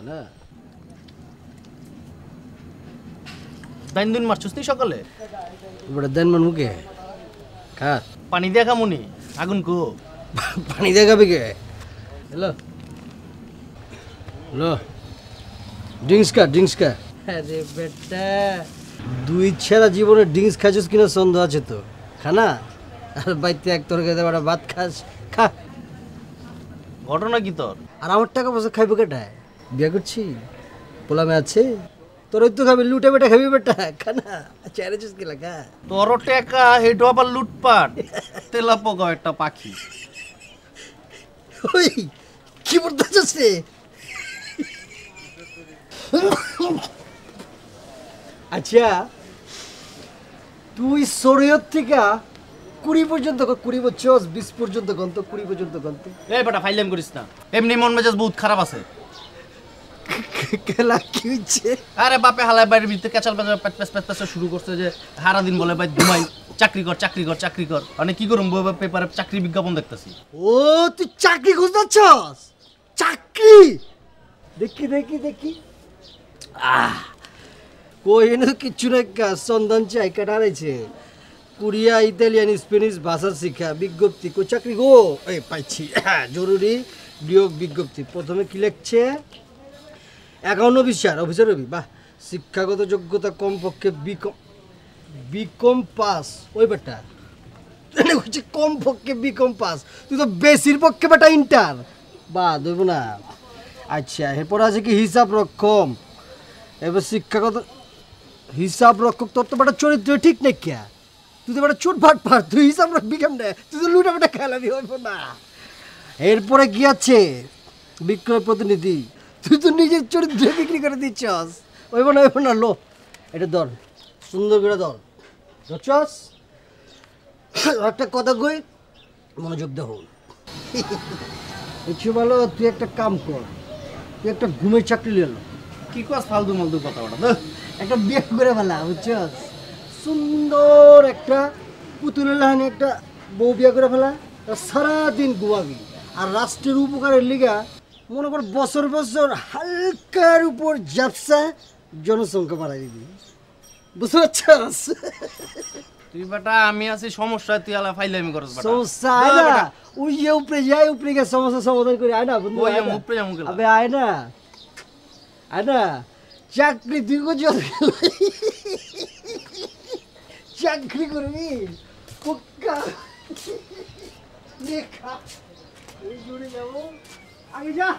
না দাইন দিন মারছস তুই সকালে বড় দেন মান মুখে খা পানি দিয়া খামুনি আগুন কো পানি দিয়ে খাবি কে হ্যালো হ্যালো ড্রিঙ্কস কা আরে বেটা দুই ছেড়া জীবনে ড্রিঙ্কস খাচ্ছিস কিনা সন্দেহ আছে তো খানা আর বাইতে এক তরকারিতে একটা ভাত খাস খা ঘটনা কি তোর আর আমার টাকা পয়সা খাইবো কেটায় বিয়ে করছি পোলামে আছে তোর ওই তো খাবি লুটে বেটা খাবি বেটা খানা চ্যালেঞ্জিস কি লাগা তোর টাকা হেটো আবার লুটপাট তেলা পোকা একটা পাখি ওই কি বলতেছিস রে আচ্ছা তুই শরীয়ত থেকে 20 পর্যন্ত 20 বছর 20 পর্যন্ত গন্ত 20 পর্যন্ত গন্ত এই বেটা ফাইলাম করিস না এমনি মন মেজাজ বহুত খারাপ আছে কেলা কি হচ্ছে আরে বাপে হালায় বাইরের ভিতরে কেচাল পেঁচ শুরু করছে যে সারা দিন বলে ভাই ঘুমাই চাকরি কর মানে কি করুম পেপারে চাকরি বিজ্ঞাপন দেখতেছি ও তুই চাকরি খুঁজতেছস চাকরি দেখি কই এনে কিচ্ছু নাই সন্ধান চাই কাটারাইছে কোরিয়া ইতালিয়ান স্পেনিশ ভাষা শিক্ষা বিজ্ঞপ্তি কো চাকরি গো এই পাইছি জরুরি নিয়োগ বিজ্ঞপ্তি প্রথমে কি লিখছে অ্যাকাউন্ট অফিসার হবি বাহ শিক্ষাগত যোগ্যতা কমপক্ষে বিকম পাস ওই বেটা হচ্ছে কমপক্ষে বিকম পাস তুই তো বেশির পক্ষে বেটা ইন্টার বা দেব না আচ্ছা এরপর আছে কি হিসাব রক্ষম এবার শিক্ষাগত হিসাব রক্ষক তোর তো বেটা চরিত্র ঠিক নেই কে তুই তো বেটা চোট ভাট পার তুই হিসাব রাখবি কেমনে তুই তো লুটা বেটা খেলাবি হইব না এরপরে কি আছে বিক্রয় প্রতিনিধি তুই তো নিজের চরিত্র বিক্রি করে দিচ্ছস হইব না লো এটা ধর সুন্দর করে ধর বুঝছস একটা কথা কই মনোযোগ দে হল একটু ভালো তুই একটা কাম কর তুই একটা ঘুমের চাকরি নিয়ে এলো কি কস ফালতু মালতু কথা বলা একটা বিয়ে করে ফেলা বুঝছস সুন্দর একটা পুতুলের লাহানি একটা বউ বিয়ে করে ফেলা সারাদিন ঘুমাবি আর রাষ্ট্রের উপকারের লিগা মনে কর বছর হালকার উপর ঝাপসা জনসংখ্যা বাড়াই দিবি বুঝতে পারছস তুই বেটা আমি আছি সমস্যা তুই আলা ফাইলামি করছ বেটা সমস্যা আয় না ওই যে উপরে গিয়ে সমস্যা সমাধান করে আয় না বন্ধু ওই উপরে যামু গেলা আবে আয় না চাকরি তুই করছিস চাকরি করবি পক্কা লেখা জুড়ে যাবো আগে যা